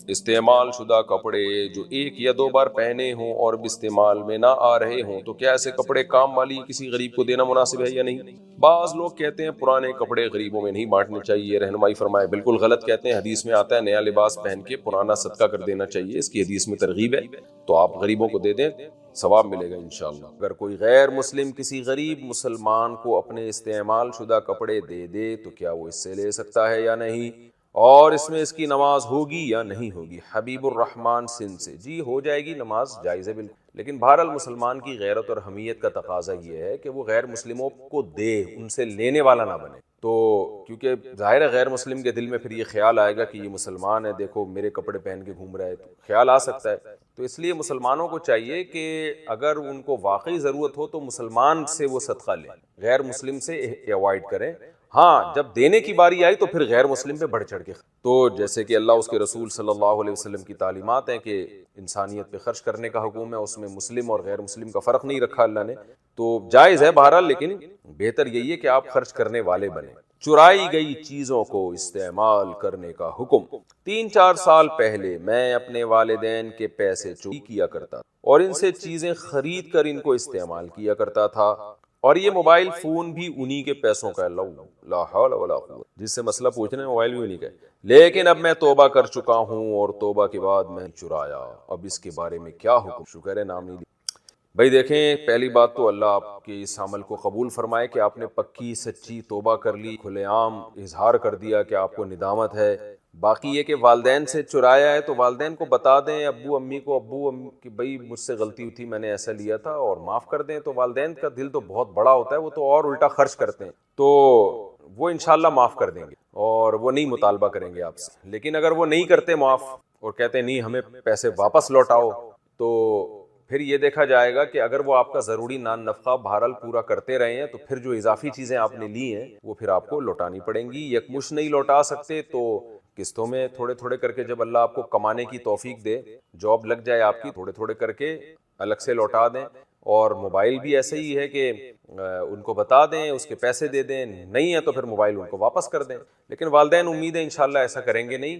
استعمال شدہ کپڑے جو ایک یا دو بار پہنے ہوں اور اب استعمال میں نہ آ رہے ہوں تو کیا ایسے کپڑے کام والی کسی غریب کو دینا مناسب ہے یا نہیں؟ بعض لوگ کہتے ہیں پرانے کپڑے غریبوں میں نہیں بانٹنے چاہیے، رہنمائی فرمائے۔ بالکل غلط کہتے ہیں، حدیث میں آتا ہے نیا لباس پہن کے پرانا صدقہ کر دینا چاہیے، اس کی حدیث میں ترغیب ہے، تو آپ غریبوں کو دے دیں، ثواب ملے گا انشاءاللہ۔ اگر کوئی غیر مسلم کسی غریب مسلمان کو اپنے استعمال شدہ کپڑے دے دے تو کیا وہ اس سے لے سکتا ہے یا نہیں، اور اس میں اس کی نماز ہوگی یا نہیں ہوگی؟ حبیب الرحمان سندھ سے، جی ہو جائے گی، نماز جائز ہے بالکل، لیکن بہرحال مسلمان کی غیرت اور حمیت کا تقاضا یہ ہے کہ وہ غیر مسلموں کو دے، ان سے لینے والا نہ بنے۔ تو کیونکہ ظاہر ہے غیر مسلم کے دل میں پھر یہ خیال آئے گا کہ یہ مسلمان ہے، دیکھو میرے کپڑے پہن کے گھوم رہا ہے، تو خیال آ سکتا ہے۔ تو اس لیے مسلمانوں کو چاہیے کہ اگر ان کو واقعی ضرورت ہو تو مسلمان سے وہ صدقہ لیں، غیر مسلم سے ایوائڈ کریں۔ ہاں جب دینے کی باری آئی تو پھر غیر مسلم پہ بڑھ چڑھ کے، تو جیسے کہ اللہ اس کے رسول صلی اللہ علیہ وسلم کی تعلیمات ہیں کہ انسانیت پہ خرچ کرنے کا حکم ہے، اس میں مسلم اور غیر مسلم کا فرق نہیں رکھا اللہ نے، تو جائز ہے بہرحال، لیکن بہتر یہی ہے کہ آپ خرچ کرنے والے بنیں۔ چرائی گئی چیزوں کو استعمال کرنے کا حکم۔ 3-4 سال پہلے میں اپنے والدین کے پیسے چوری کیا کرتا اور ان سے چیزیں خرید کر ان کو استعمال کیا کرتا تھا، اور یہ موبائل فون بھی انہی کے پیسوں کا ہے، لا حول ولا قوت، جس سے مسئلہ پوچھنے میں موبائل بھی انہی کا ہے، لیکن اب میں توبہ کر چکا ہوں اور توبہ کے بعد میں چرایا، اب اس کے بارے میں کیا حکم؟ شکر ہے نام نہیں۔ بھائی دیکھیں، پہلی بات تو اللہ آپ کے اس عمل کو قبول فرمائے کہ آپ نے پکی سچی توبہ کر لی، کھلے عام اظہار کر دیا کہ آپ کو ندامت ہے۔ باقی یہ کہ والدین سے چرایا ہے تو والدین کو بتا دیں، ابو امی کو، کہ بھائی مجھ سے غلطی ہوئی تھی، میں نے ایسا لیا تھا اور معاف کر دیں، تو والدین کا دل تو بہت بڑا ہوتا ہے، وہ تو اور الٹا خرچ کرتے ہیں، تو وہ انشاءاللہ معاف کر دیں گے اور وہ نہیں مطالبہ کریں گے آپ سے۔ لیکن اگر وہ نہیں کرتے معاف اور کہتے ہیں نہیں ہمیں پیسے واپس لوٹاؤ، تو پھر یہ دیکھا جائے گا کہ اگر وہ آپ کا ضروری نان نفقہ بہرحال پورا کرتے رہے ہیں تو پھر جو اضافی چیزیں آپ نے لی ہیں وہ پھر آپ کو لوٹانی پڑیں گی۔ یکمشت نہیں لوٹا سکتے تو قسطوں میں تھوڑے تھوڑے کر کے، جب اللہ آپ کو کمانے کی توفیق دے، جاب لگ جائے آپ کی، تھوڑے تھوڑے کر کے الگ سے لوٹا دیں۔ اور موبائل بھی ایسے ہی ہے کہ ان کو بتا دیں، اس کے پیسے دے دیں، نہیں ہے تو پھر موبائل ان کو واپس کر دیں۔ لیکن والدین امید ہے انشاءاللہ ایسا کریں گے نہیں،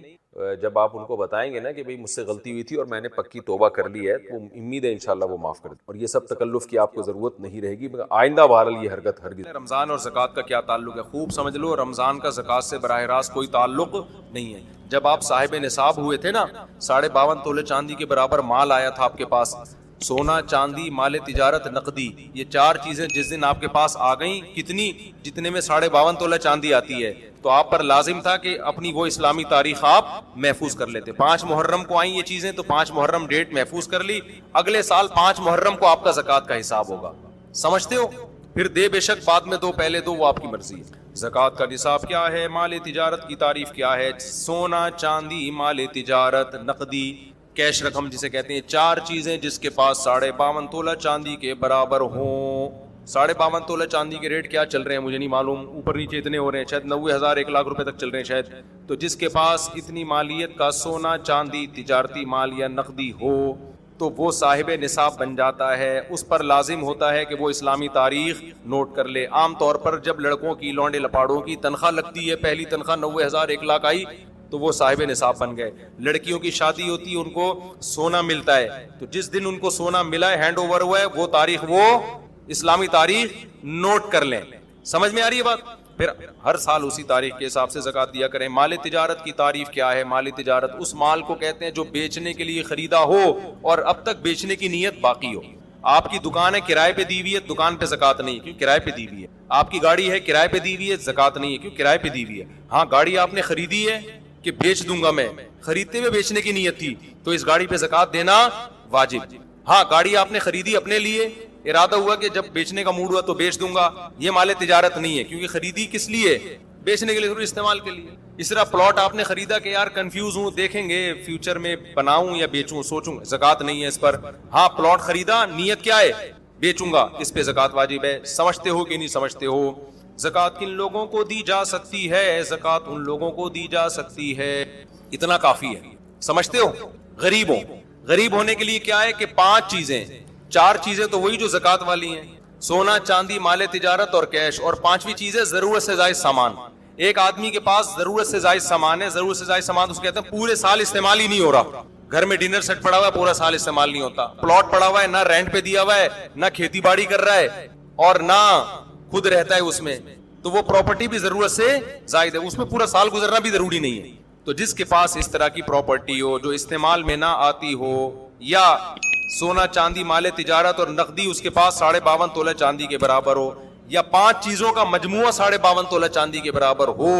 جب آپ ان کو بتائیں گے نا کہ بھئی مجھ سے غلطی ہوئی تھی اور میں نے پکی توبہ کر لی ہے، تو امید ہے انشاءاللہ وہ معاف کر دیں، اور یہ سب تکلف کی آپ کو ضرورت نہیں رہے گی، آئندہ بہرحال یہ حرکت ہرگز۔ رمضان اور زکوٰۃ کا کیا تعلق ہے؟ خوب سمجھ لو، رمضان کا زکوٰۃ سے براہ راست کوئی تعلق نہیں ہے۔ جب آپ صاحب نصاب ہوئے تھے نا، 52.5 تولے چاندی کے برابر مال آیا تھا آپ کے پاس، سونا، چاندی، مال تجارت، نقدی، یہ 4 چیزیں جس دن آپ کے پاس آ گئیں، کتنی؟ جتنے میں 52.5 تولہ چاندی آتی ہے، تو آپ پر لازم تھا کہ اپنی وہ اسلامی تاریخ آپ محفوظ کر لیتے۔ 5 محرم کو آئیں یہ چیزیں، تو 5 محرم ڈیٹ محفوظ کر لی، اگلے سال 5 محرم کو آپ کا زکوٰۃ کا حساب ہوگا، سمجھتے ہو؟ پھر دے بے شک، بعد میں دو، پہلے دو، وہ آپ کی مرضی ہے۔ زکوٰۃ کا نصاب کیا ہے؟ مال تجارت کی تعریف کیا ہے؟ سونا، چاندی، مال تجارت، نقدی، کیش رقم جسے کہتے ہیں، 4 چیزیں جس کے پاس 52.5 تولہ چاندی کے برابر ہوں۔ 52.5 تولہ چاندی کے ریٹ کیا چل رہے ہیں مجھے نہیں معلوم، اوپر نیچے اتنے ہو رہے ہیں، شاید 90,000 1 لاکھ روپے تک چل رہے ہیں شاید۔ تو جس کے پاس اتنی مالیت کا سونا، چاندی، تجارتی مال یا نقدی ہو تو وہ صاحب نصاب بن جاتا ہے۔ اس پر لازم ہوتا ہے کہ وہ اسلامی تاریخ نوٹ کر لے۔ عام طور پر جب لڑکوں کی، لونڈے لپاڑوں کی تنخواہ لگتی ہے، پہلی تنخواہ 90,000 1 لاکھ آئی تو وہ صاحب نصاب بن گئے۔ لڑکیوں کی شادی ہوتی ہے، ان کو سونا ملتا ہے، تو جس دن ان کو سونا ملا ہے، ہینڈ اوور ہوا ہے، وہ تاریخ، وہ اسلامی تاریخ نوٹ کر لیں۔ سمجھ میں آ رہی ہے بات؟ پھر ہر سال اسی تاریخ کے حساب سے زکوٰۃ دیا کریں۔ مال تجارت کی تعریف کیا ہے؟ مال تجارت اس مال کو کہتے ہیں جو بیچنے کے لیے خریدا ہو اور اب تک بیچنے کی نیت باقی ہو۔ آپ کی دکان ہے، کرائے پہ دی ہوئی ہے، دکان پہ زکوٰۃ نہیں ہے کیوں؟ کرائے پہ دی ہوئی ہے۔ آپ کی گاڑی ہے، کرائے پہ دی ہوئی ہے، زکوٰۃ نہیں ہے کیوں؟ کرائے پہ دی ہوئی ہے۔ ہاں گاڑی آپ نے خریدی ہے کہ بیچ دوں گا میں، خریدتے ہوئے بیچنے کی نیت تھی تو اس گاڑی پہ زکوٰۃ دینا واجب۔ ہاں گاڑی آپ نے خریدی اپنے لیے، ارادہ ہوا کہ جب بیچنے کا موڈ ہوا تو بیچ دوں گا، یہ مال تجارت نہیں ہے کیونکہ خریدی کس لیے؟ بیچنے کے لیے، ضرور استعمال کے لیے۔ اس طرح پلاٹ آپ نے خریدا کہ یار کنفیوز ہوں، دیکھیں گے فیوچر میں بناؤں یا بیچوں، سوچوں، زکوٰۃ نہیں ہے اس پر۔ ہاں پلاٹ خریدا، نیت کیا ہے؟ بیچوں گا، اس پہ زکوٰۃ واجب ہے۔ سمجھتے ہو کہ نہیں سمجھتے ہو؟ زکوٰۃ کن لوگوں کو دی جا سکتی ہے؟ زکوٰۃ ان لوگوں کو دی جا سکتی ہے، اتنا کافی ہے، سمجھتے ہو؟ غریبوں، غریب ہونے کے لیے کیا ہے کہ 5 چیزیں، 4 چیزیں تو وہی جو زکوٰۃ والی ہیں، سونا، چاندی، مال تجارت اور کیش، اور 5ویں چیز ہے ضرورت سے زائد سامان۔ ایک آدمی کے پاس ضرورت سے زائد سامان ہے, ضرورت سے زائد سامان اسے کہتے ہیں پورے سال استعمال ہی نہیں ہو رہا. گھر میں ڈنر سیٹ پڑا ہوا ہے, پورا سال استعمال نہیں ہوتا. پلاٹ پڑا ہوا ہے, نہ رینٹ پہ دیا ہوا ہے, نہ کھیتی باڑی کر رہا ہے اور نہ خود رہتا ہے اس میں, تو وہ پراپرٹی بھی ضرورت سے زائد ہے, اس میں پورا سال گزرنا بھی ضروری نہیں ہے. تو جس کے پاس اس طرح کی پراپرٹی ہو جو استعمال میں نہ آتی ہو, یا سونا چاندی مال تجارت اور نقدی اس کے پاس 52.5 تولہ چاندی کے برابر ہو, یا 5 چیزوں کا مجموعہ 52.5 تولہ چاندی کے برابر ہو,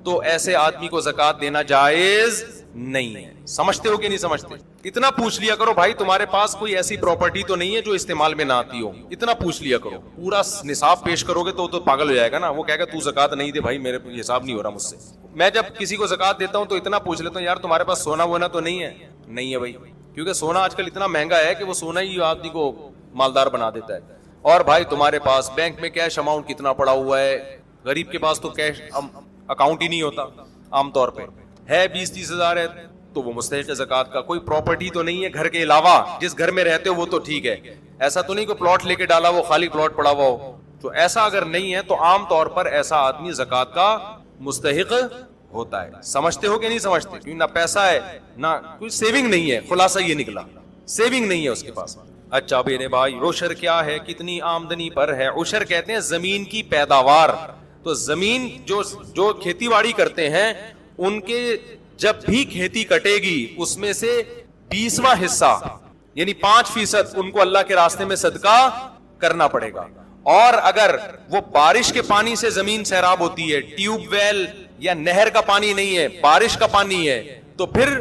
تو ایسے آدمی کو زکوٰۃ دینا جائز نہیں ہے. سمجھتے ہو کہ نہیں سمجھتے؟ اتنا پوچھ لیا کرو بھائی تمہارے پاس کوئی ایسی پراپرٹی تو نہیں ہے جو استعمال میں نہ آتی ہو, اتنا پوچھ لیا کرو. پورا نصاب پیش کرو گے تو پاگل ہو جائے گا نا, وہ کہے گا تو زکوٰۃ نہیں دے بھائی, میرے حساب نہیں ہو رہا مجھ سے. میں جب کسی کو زکوٰۃ دیتا ہوں تو اتنا پوچھ لیتا ہوں, یار تمہارے پاس سونا وونا تو نہیں ہے؟ نہیں ہے بھائی, کیونکہ سونا آج کل اتنا مہنگا ہے کہ وہ سونا ہی آدمی کو مالدار بنا دیتا ہے. اور بھائی تمہارے پاس بینک میں کیش اماؤنٹ کتنا پڑا ہوا ہے؟ غریب کے پاس تو کیش اکاؤنٹ ہی نہیں ہوتا عام طور پہ, ہے 20-30 ہزار ہے تو وہ مستحق ہے زکوٰۃ کا. کوئی پراپرٹی تو نہیں ہے گھر کے علاوہ, جس گھر میں رہتے ہو وہ تو ٹھیک ہے, ایسا تو نہیں کہ پلاٹ لے کے ڈالا وہ خالی پلاٹ پڑا ہوا ہو. تو ایسا اگر نہیں ہے تو عام طور پر ایسا آدمی زکوٰۃ کا مستحق ہوتا ہے. سمجھتے ہو کہ نہیں سمجھتے؟ کیونکہ نہ پیسہ ہے نہ کوئی سیونگ نہیں ہے, خلاصہ یہ نکلا سیونگ نہیں ہے اس کے پاس. اچھا میرے بھائی, عشر کیا ہے, کتنی آمدنی پر ہے؟ عشر کہتے ہیں زمین کی پیداوار. تو زمین جو کھیتی باڑی کرتے ہیں ان کے جب بھی کھیتی کٹے گی اس میں سے 20واں حصہ یعنی 5% ان کو اللہ کے راستے میں صدقہ کرنا پڑے گا. اور اگر وہ بارش کے پانی سے زمین سیراب ہوتی ہے, ٹیوب ویل یا نہر کا پانی نہیں ہے, بارش کا پانی ہے, تو پھر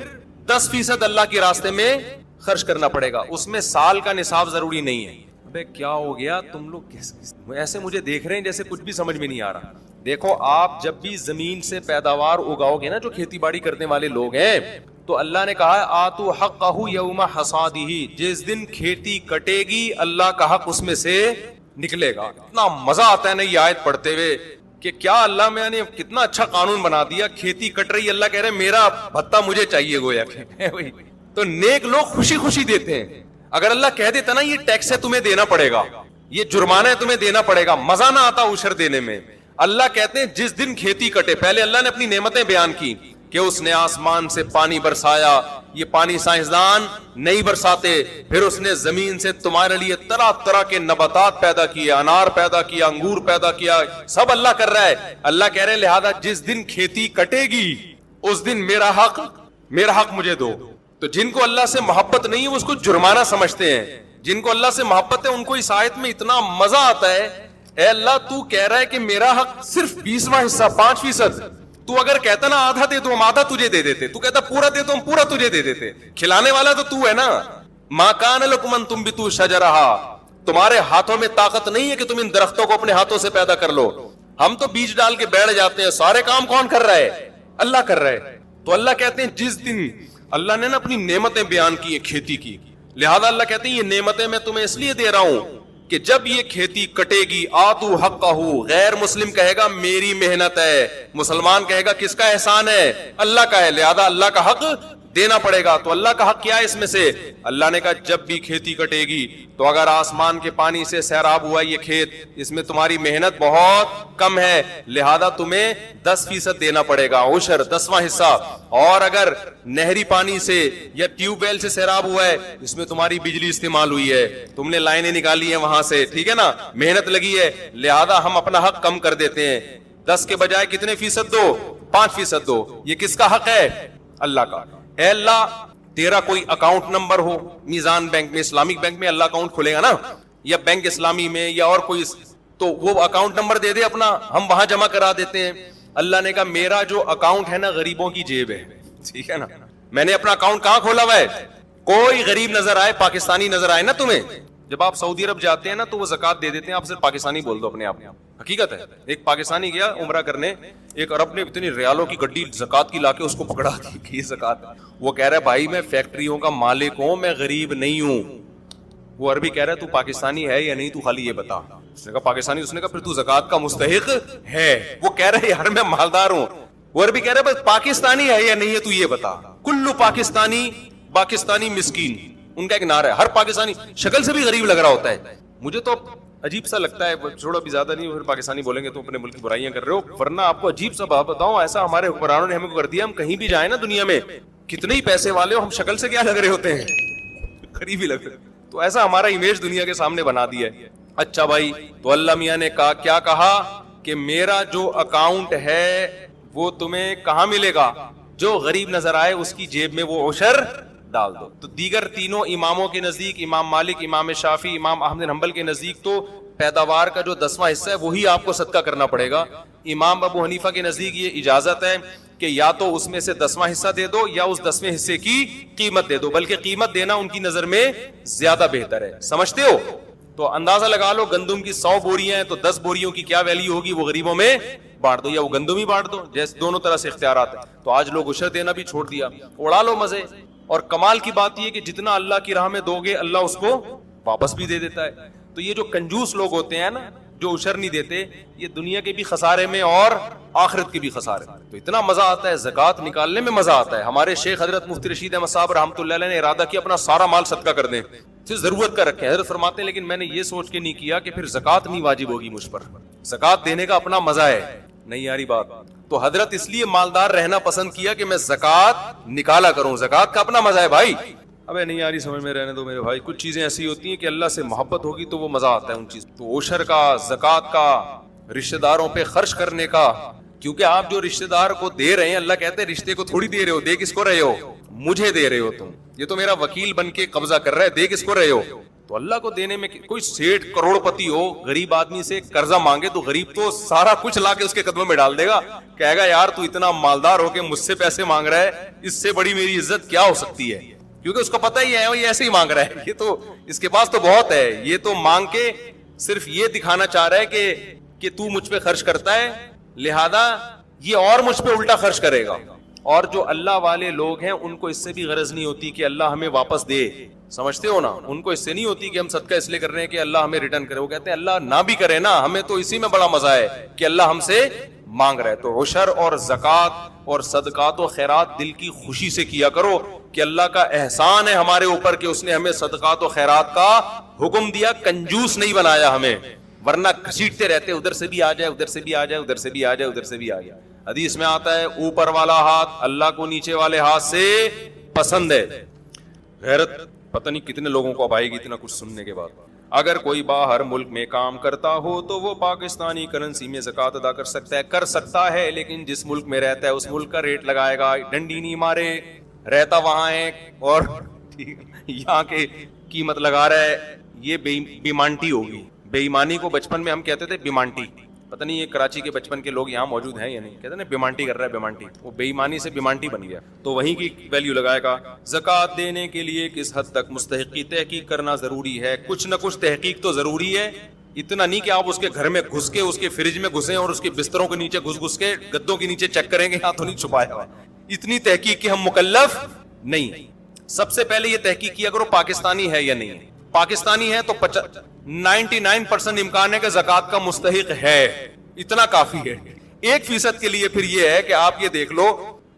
10% اللہ کے راستے میں خرچ کرنا پڑے گا. اس میں سال کا نصاب ضروری نہیں ہے. ابے کیا ہو گیا تم لوگ ایسے مجھے دیکھ رہے ہیں جیسے کچھ بھی سمجھ میں نہیں آ رہا. دیکھو آپ جب بھی زمین سے پیداوار اگاؤ گے نا, جو کھیتی باڑی کرنے والے لوگ ہیں, تو اللہ نے کہا ہے آتو حقہ یوم حصادہ, جس دن کھیتی کٹے گی اللہ کا حق اس میں سے نکلے گا. اتنا مزہ آتا ہے نا یہ آیت پڑھتے ہوئے کہ کیا اللہ میں نے کتنا اچھا قانون بنا دیا. کھیتی کٹ رہی, اللہ کہہ رہے میرا بھتہ مجھے چاہیے گویا. تو نیک لوگ خوشی خوشی دیتے ہیں. اگر اللہ کہہ دیتا نا یہ ٹیکس ہے تمہیں دینا پڑے گا, یہ جرمانہ ہے تمہیں دینا پڑے گا, مزہ نہ آتا عشر دینے میں. اللہ کہتے ہیں جس دن کھیتی کٹے, پہلے اللہ نے اپنی نعمتیں بیان کی کہ اس نے آسمان سے پانی برسایا, یہ پانی سائنسدان نہیں برساتے, پھر اس نے زمین سے تمہارے لیے طرح طرح کے نباتات پیدا کیے, انار پیدا کیا, انگور پیدا کیا, سب اللہ کر رہا ہے. اللہ کہہ رہے لہذا جس دن کھیتی کٹے گی اس دن میرا حق مجھے دو. تو جن کو اللہ سے محبت نہیں ہے اس کو جرمانہ سمجھتے ہیں, جن کو اللہ سے محبت ہے ان کو اس آیت میں اتنا مزہ آتا ہے. اے اللہ تو کہہ رہا ہے کہ میرا حق صرف 20واں حصہ 5%, تو اگر کہتا نا آدھا دے تو ہم آدھا تجھے دے دیتے, تو کہتا پورا دے تو ہم پورا تجھے دے دیتے. کھلانے والا تو ہے نا. ما کان لکم ان تنبتوا شجرہا, تمہارے ہاتھوں میں طاقت نہیں ہے کہ تم ان درختوں کو اپنے ہاتھوں سے پیدا کر لو. ہم تو بیج ڈال کے بیٹھ جاتے ہیں, سارے کام کون کر رہا ہے؟ اللہ کر رہا ہے. تو اللہ کہتے ہیں جس دن اللہ نے نا اپنی نعمتیں بیان کی ہیں کھیتی کی, لہذا اللہ کہتے ہیں یہ نعمتیں میں تمہیں اس لیے دے رہا ہوں کہ جب یہ کھیتی کٹے گی آتو حقہ, غیر مسلم کہے گا میری محنت ہے, مسلمان کہے گا کس کا احسان ہے؟ اللہ کا ہے, لہذا اللہ کا حق دینا پڑے گا. تو اللہ کا حق کیا ہے اس میں سے؟ اللہ نے کہا جب بھی کھیتی کٹے گی تو اگر آسمان کے پانی سے سیراب ہوا یہ کھیت, اس میں تمہاری محنت بہت کم ہے, لہذا تمہیں 10% دینا پڑے گا, عشر 10واں حصہ. اور اگر نہری پانی سے یا ٹیوب ویل سے سیراب ہوا ہے, اس میں تمہاری بجلی استعمال ہوئی ہے, تم نے لائنیں نکالی ہیں وہاں سے, ٹھیک ہے نا, محنت لگی ہے, لہذا ہم اپنا حق کم کر دیتے ہیں. 10 کے بجائے کتنے فیصد دو؟ 5% دو. یہ کس کا حق ہے؟ اللہ کا. اے اللہ تیرا کوئی اکاؤنٹ نمبر ہو میزان بینک میں, اسلامک بینک میں اللہ اکاؤنٹ کھلے گا نا, یا بینک اسلامی میں یا اور کوئی, تو وہ اکاؤنٹ نمبر دے دے اپنا, ہم وہاں جمع کرا دیتے ہیں. اللہ نے کہا میرا جو اکاؤنٹ ہے نا غریبوں کی جیب ہے, ٹھیک ہے نا, میں نے اپنا اکاؤنٹ کہاں کھولا ہوا ہے؟ کوئی غریب نظر آئے, پاکستانی نظر آئے نا تمہیں, جب آپ سعودی عرب جاتے ہیں نا تو وہ زکات دے دیتے ہیں, آپ صرف پاکستانی بول دو اپنے آپ. حقیقت ہے, ایک پاکستانی گیا عمرہ کرنے, ایک عرب نے اتنی ریالوں کی گڈی زکات کی لا کے اس کو پکڑا دی کہ یہ زکات ہے. وہ کہہ رہا ہے بھائی میں فیکٹریوں کا مالک ہوں, میں غریب نہیں ہوں. وہ عربی کہہ رہا ہے تو پاکستانی ہے یا نہیں, تو خالی یہ بتا. اس نے کہا پاکستانی. اس نے کہا پھر تو زکات کا مستحق ہے. وہ کہہ رہے یار میں مالدار ہوں. وہ عربی کہہ رہا ہے پاکستانی ہے یا نہیں ہے, تو یہ بتا. کلو پاکستانی مسکین, ان کا ایک نعرہ ہے. ہر پاکستانی شکل سے بھی غریب لگ رہا ہوتا ہے. مجھے تو عجیب سا لگتا ہے, چھوڑو ابھی زیادہ نہیں, پھر پاکستانی بولیں گے تو اپنے ملک کی برائیاں کر رہے ہو, ورنہ آپ کو عجیب سا بات بتاؤں, ایسا ہمارے حکمرانوں نے ہمیں کر دیا, ہم کہیں بھی جائیں نا دنیا میں, کتنے ہی پیسے والے ہو, ہم شکل سے کیا لگ رہے ہوتے ہیں, غریب ہی لگ رہے, تو ایسا ہمارا امیج دنیا کے سامنے بنا دیا ہے. اچھا بھائی, تو اللہ میاں نے کیا کہا کہ میرا جو اکاؤنٹ ہے وہ تمہیں کہاں ملے گا, جو غریب نظر آئے اس کی جیب میں وہ عشر ڈال دو. تو دیگر تینوں اماموں کے نزدیک, امام مالک, امام شافعی, امام احمد بن حنبل کے نزدیک تو پیداوار کا جو 10واں حصہ ہے وہی آپ کو صدقہ کرنا پڑے گا. امام ابو حنیفہ کے نزدیک یہ اجازت ہے کہ یا تو اس میں سے 10واں حصہ دے دو یا اس 10ویں حصے کی قیمت دے دو, بلکہ قیمت دینا ان کی نظر میں زیادہ بہتر ہے. سمجھتے ہو؟ تو اندازہ لگا لو, گندم کی 100 بوریاں ہیں تو 10 بوریوں کی کیا ویلیو ہوگی, وہ غریبوں میں بانٹ دو یا وہ گندم ہی بانٹ دو, جیسے دونوں طرح سے اختیارات ہیں. تو آج لوگ عشر دینا بھی چھوڑ دیا, اڑا لو مزے. اور کمال کی بات یہ کہ جتنا اللہ کی راہ میں دو گے اللہ اس کو واپس بھی دے دیتا ہے. تو یہ جو کنجوس لوگ ہوتے ہیں نا, جو عشر نہیں دیتے, یہ دنیا کے بھی خسارے میں اور آخرت کے بھی خسارے میں. تو اتنا مزہ آتا ہے زکوٰۃ نکالنے میں, مزہ آتا ہے. ہمارے شیخ حضرت مفتی رشید احمد صاحب رحمۃ اللہ علیہ نے ارادہ کیا اپنا سارا مال صدقہ کر دیں, صرف ضرورت کا رکھیں. حضرت فرماتے ہیں لیکن میں نے یہ سوچ کے نہیں کیا کہ پھر زکوٰۃ نہیں واجب ہوگی مجھ پر, زکوٰۃ دینے کا اپنا مزہ ہے. نہیں یاری بات. تو حضرت اس لیے مالدار رہنا پسند کیا کہ میں زکوٰۃ نکالا کروں, زکوٰۃ کا اپنا مزہ ہے بھائی. ابے نہیں یاری سمجھ میں رہنے دو میرے بھائی, کچھ چیزیں ایسی ہوتی ہیں کہ اللہ سے محبت ہوگی تو وہ مزہ آتا ہے ان چیز. تو عشر کا, زکوٰۃ کا, رشتہ داروں پہ خرچ کرنے کا, کیونکہ آپ جو رشتہ دار کو دے رہے ہیں, اللہ کہتے ہیں رشتے کو تھوڑی دے رہے ہو, دے کس کو رہے ہو, مجھے دے رہے ہو تم, یہ تو میرا وکیل بن کے قبضہ کر رہا ہے, دے کس کو رہے ہو. تو اللہ کو دینے میں کوئی سیٹھ کروڑ پتی ہو, غریب آدمی سے قرضہ مانگے تو غریب تو سارا کچھ لا کے اس کے قدموں میں ڈال دے گا, کہے گا یار تو اتنا مالدار ہو کے مجھ سے پیسے مانگ رہا ہے, اس سے بڑی میری عزت کیا ہو سکتی ہے, کیونکہ اس کو پتہ ہی ہے یہ ایسے ہی مانگ رہا ہے, یہ تو اس کے پاس تو بہت ہے, یہ تو مانگ کے صرف یہ دکھانا چاہ رہا ہے کہ تو مجھ پہ خرچ کرتا ہے, لہذا یہ اور مجھ پہ الٹا خرچ کرے گا. اور جو اللہ والے لوگ ہیں ان کو اس سے بھی غرض نہیں ہوتی کہ اللہ ہمیں واپس دے, سمجھتے ہو نا, ان کو اس سے نہیں ہوتی کہ ہم صدقہ اس لیے کر رہے ہیں کہ اللہ ہمیں ریٹرن کرے, وہ کہتے ہیں اللہ نہ بھی کرے نا, ہمیں تو اسی میں بڑا مزہ ہے کہ اللہ ہم سے مانگ رہا ہے. تو عشر اور زکوٰۃ اور صدقات و خیرات دل کی خوشی سے کیا کرو کہ اللہ کا احسان ہے ہمارے اوپر کہ اس نے ہمیں صدقات و خیرات کا حکم دیا, کنجوس نہیں بنایا ہمیں, ورنہ گھسیٹتے رہتے, ادھر سے بھی آ جائے, ادھر سے بھی آ جائے, ادھر سے بھی آ جائے, ادھر سے بھی آ جائے. حدیث میں آتا ہے اوپر والا ہاتھ اللہ کو نیچے والے ہاتھ سے پسند ہے. غیرت پتہ نہیں کتنے لوگوں کو اب آئے گی اتنا کچھ سننے کے بعد. اگر کوئی باہر ملک میں کام کرتا ہو تو وہ پاکستانی کرنسی میں زکوٰۃ ادا کر سکتا ہے, لیکن جس ملک میں رہتا ہے اس ملک کا ریٹ لگائے گا, ڈنڈی نہیں مارے, رہتا وہاں ہے اور یہاں کے قیمت لگا رہا ہے, یہ بیمانٹی ہوگی. بے ایمانی کو بچپن میں ہم کہتے تھے بیمانٹی, پتہ نہیں یہ کراچی کے بچپن کے لوگ یہاں موجود ہیں یا نہیں, کہتے ہیں بیمانٹی کر رہا ہے, بیمانٹی, وہ بے ایمانی سے بیمانٹی بن گیا, تو وہیں کی ویلیو لگائے گا. زکوٰۃ دینے کے لیے کس حد تک مستحقی تحقیق کرنا ضروری ہے, کچھ نہ کچھ تحقیق تو ضروری ہے, اتنا نہیں کہ آپ اس کے گھر میں گھس کے اس کے فریج میں گھسیں اور اس کے بستروں کے نیچے گھس کے گدوں کے نیچے چیک کریں گے, یہاں تو نہیں چھپایا ہوا, اتنی تحقیق کہ ہم مکلف نہیں. سب سے پہلے یہ تحقیق کیا کرو پاکستانی ہے یا نہیں. پاکستانی ہے تو 99% امکان ہے کہ زکوٰۃ کا مستحق ہے, اتنا کافی ہے. 1% کے لیے پھر یہ ہے کہ آپ یہ دیکھ لو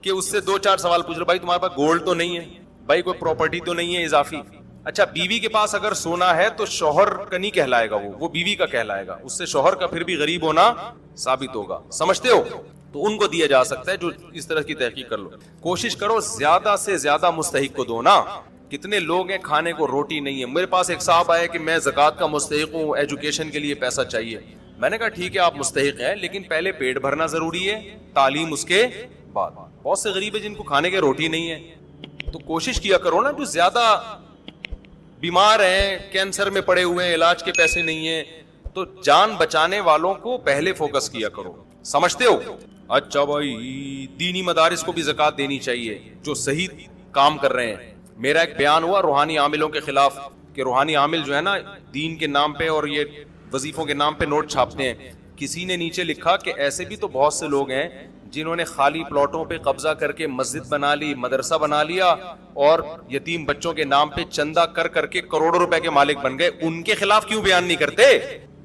کہ اس سے 2-4 سوال پوچھ لو, بھائی تمہارے پاس گولڈ تو نہیں ہے, بھائی کوئی پراپرٹی تو نہیں ہے اضافی. اچھا بیوی کے پاس اگر سونا ہے تو شوہر کا نہیں کہلائے گا, وہ بیوی کا کہلائے گا, اس سے شوہر کا پھر بھی غریب ہونا ثابت ہوگا, سمجھتے ہو. تو ان کو دیا جا سکتا ہے جو اس طرح کی تحقیق کر لو. کوشش کرو زیادہ سے زیادہ مستحق کو دو نا. کتنے لوگ ہیں کھانے کو روٹی نہیں ہے. میرے پاس ایک صاحب آئے کہ میں زکوٰۃ کا مستحق ہوں, ایجوکیشن کے لیے پیسہ چاہیے. میں نے کہا ٹھیک ہے آپ مستحق ہیں, لیکن پہلے پیٹ بھرنا ضروری ہے, تعلیم اس کے بعد. بہت سے غریب ہیں جن کو کھانے کے روٹی نہیں ہے, تو کوشش کیا کرو نا, جو زیادہ بیمار ہیں, کینسر میں پڑے ہوئے ہیں, علاج کے پیسے نہیں ہیں, تو جان بچانے والوں کو پہلے فوکس کیا کرو, سمجھتے ہو. اچھا بھائی دینی مدارس کو بھی زکوٰۃ دینی چاہیے جو صحیح کام کر رہے ہیں. میرا ایک بیان ہوا روحانی عاملوں کے خلاف کہ روحانی عامل جو ہے نا دین کے نام پہ اور یہ وظیفوں کے نام پہ نوٹ چھاپتے ہیں. کسی نے نیچے لکھا کہ ایسے بھی تو بہت سے لوگ ہیں جنہوں نے خالی پلاٹوں پہ قبضہ کر کے مسجد بنا لی, مدرسہ بنا لیا, اور یتیم بچوں کے نام پہ چندہ کر کے کروڑوں روپے کے مالک بن گئے. ان کے خلاف کیوں بیان نہیں کرتے؟